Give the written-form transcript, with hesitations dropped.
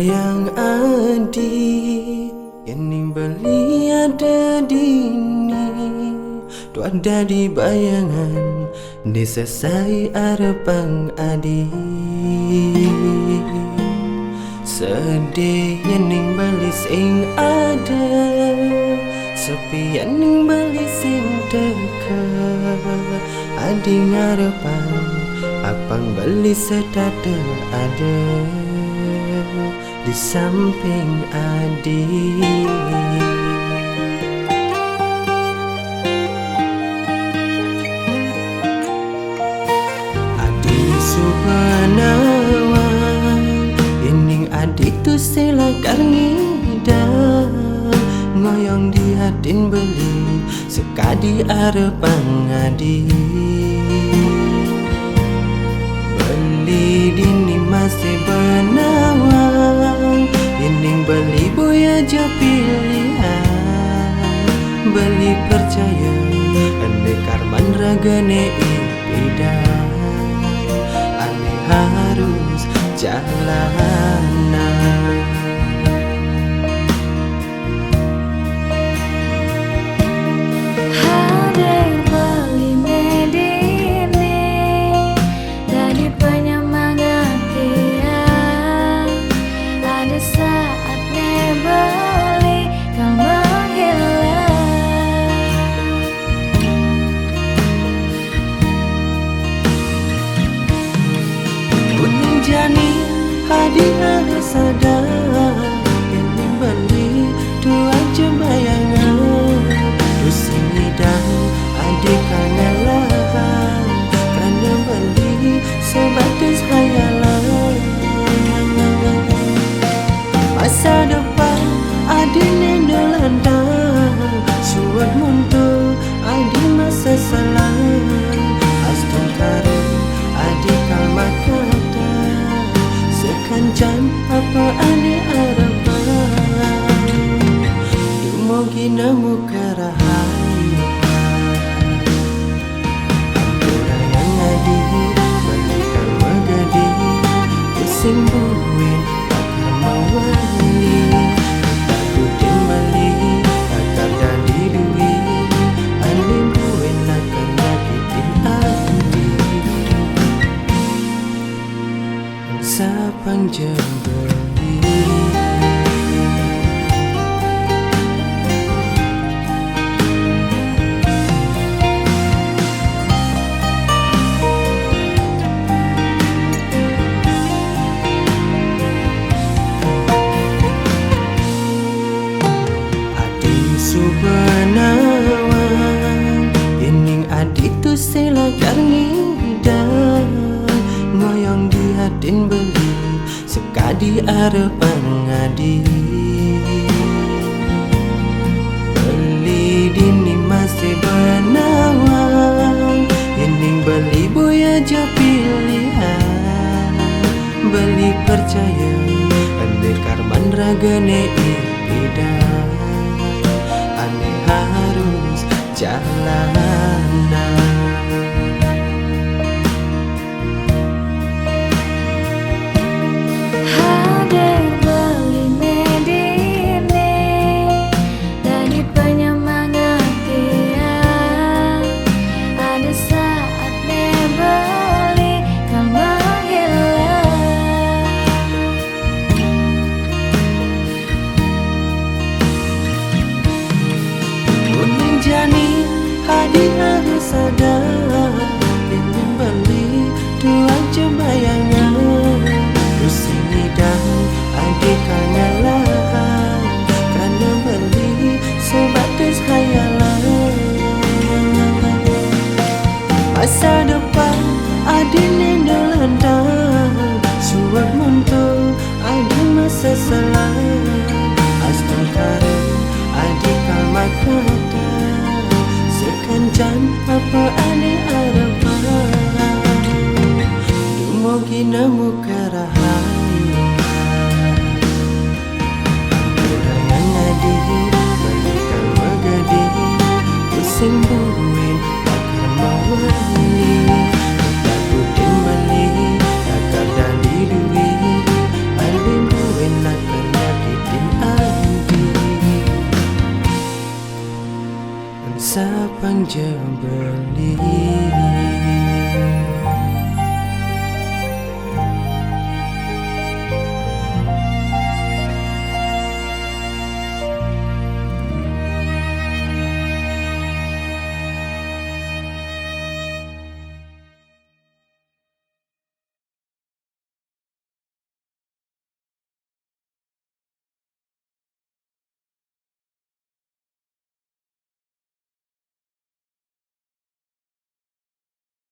bayang adi yang beli ada dini tu ada di bayangan desa sai arepang adi sedih yang beli sing ada sepi yang beli sing dekat adi ngarepan apang beli sedada ada di samping adik. Adik subhanawan ining adik tu selakar ngidam ngoyong di hadin beli sekadi arepang adik beli dini masih benawang ining beli boya aja pilihan beli percaya ane karman ragane beda ane harus jalanan hadiah sadar ini beli dua jam bayangan terus ini dah adik kangelan karena beli sebatas hayalan masa depan adik nendolandang suat muntul adik masa salah aston karen adik kalmak kancan apa ane harapan dumogi namu karahayu ampura yang adi balikan magadi pusing buin bakar mawali takutin bali bakar dan didui ane buin akan nyakitin adi panjang beli adik subhanawan ining adik tu selakar ngidam ngoyong di hadin beli sekadi arepang adi beli dini masih benawang ining beli boya aja pilihan beli percaya ane karman ragane beda ane harus jalanan hadiah sadar ini beli dua jam bayangan terus ini dah adik kangelan karena beli sebatas hayalan masa depan adik nendolandang suat muntul adik masa salah aston karen adik kalmak kata kancan apa ane harapan dumogi namu karahayu ampura yang adi balikan magadi pusing buin bakar mawali takutin beli bakar dan didui alim buin sepanjang berlian.